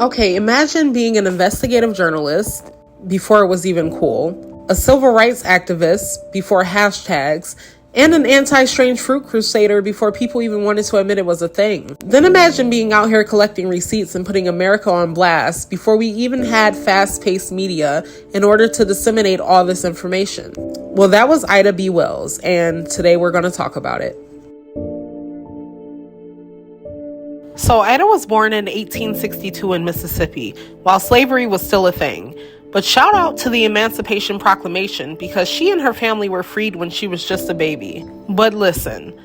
Okay, imagine being an investigative journalist before it was even cool, a civil rights activist before hashtags, and an anti-strange fruit crusader before people even wanted to admit it was a thing. Then imagine being out here collecting receipts and putting America on blast before we even had fast-paced media in order to disseminate all this information. Well, that was Ida B. Wells, and today we're going to talk about it. So Ida was born in 1862 in Mississippi, while slavery was still a thing. But shout out to the Emancipation Proclamation because she and her family were freed when she was just a baby. But listen,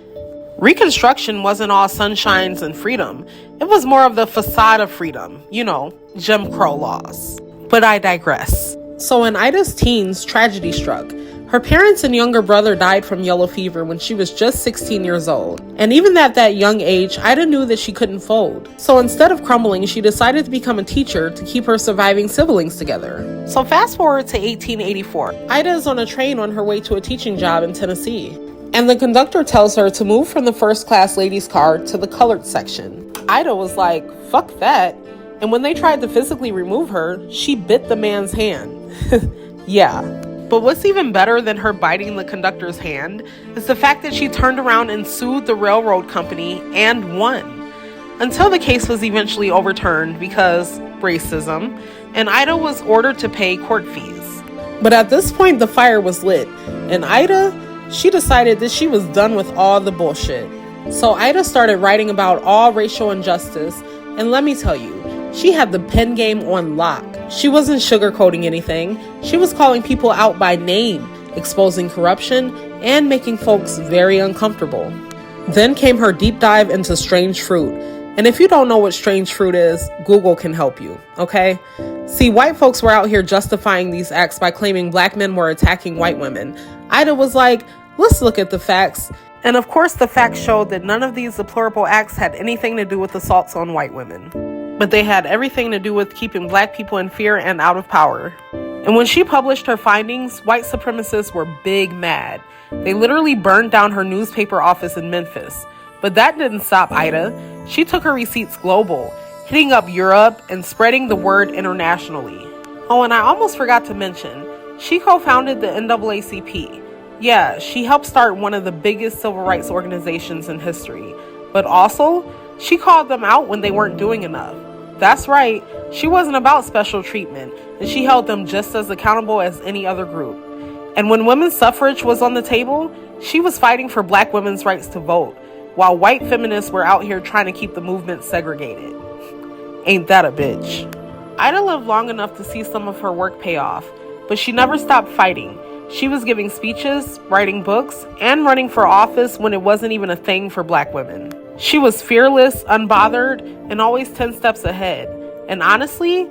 Reconstruction wasn't all sunshines and freedom. It was more of the facade of freedom, Jim Crow laws. But I digress. So in Ida's teens, tragedy struck. Her parents and younger brother died from yellow fever when she was just 16 years old. And even at that young age, Ida knew that she couldn't fold. So instead of crumbling, she decided to become a teacher to keep her surviving siblings together. So fast forward to 1884. Ida is on a train on her way to a teaching job in Tennessee. And the conductor tells her to move from the first-class ladies' car to the colored section. Ida was like, fuck that. And when they tried to physically remove her, she bit the man's hand. Yeah. But what's even better than her biting the conductor's hand is the fact that she turned around and sued the railroad company and won. Until the case was eventually overturned because racism, and Ida was ordered to pay court fees. But at this point, the fire was lit, and Ida, she decided that she was done with all the bullshit. So Ida started writing about all racial injustice, and let me tell you, she had the pen game on lock. She wasn't sugarcoating anything. She was calling people out by name, exposing corruption, and making folks very uncomfortable. Then came her deep dive into strange fruit. And if you don't know what strange fruit is, Google can help you, okay? See, white folks were out here justifying these acts by claiming black men were attacking white women. Ida was like, let's look at the facts. And of course, the facts showed that none of these deplorable acts had anything to do with assaults on white women. But they had everything to do with keeping black people in fear and out of power. And when she published her findings, white supremacists were big mad. They literally burned down her newspaper office in Memphis. But that didn't stop Ida. She took her receipts global, hitting up Europe and spreading the word internationally. Oh, and I almost forgot to mention, she co-founded the NAACP. Yeah, she helped start one of the biggest civil rights organizations in history. But also, she called them out when they weren't doing enough. That's right, she wasn't about special treatment, and she held them just as accountable as any other group. And when women's suffrage was on the table, she was fighting for black women's rights to vote, while white feminists were out here trying to keep the movement segregated. Ain't that a bitch? Ida lived long enough to see some of her work pay off, but she never stopped fighting. She was giving speeches, writing books, and running for office when it wasn't even a thing for black women. She was fearless, unbothered, and always 10 steps ahead. And honestly,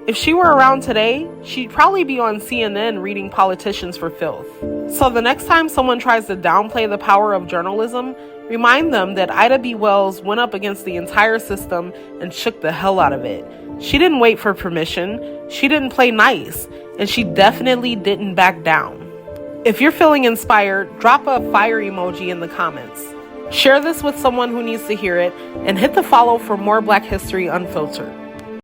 if she were around today, she'd probably be on CNN reading politicians for filth. So the next time someone tries to downplay the power of journalism, remind them that Ida B. Wells went up against the entire system and shook the hell out of it. She didn't wait for permission, she didn't play nice, and she definitely didn't back down. If you're feeling inspired, drop a fire emoji in the comments. Share this with someone who needs to hear it, and hit the follow for more Black History Unfiltered.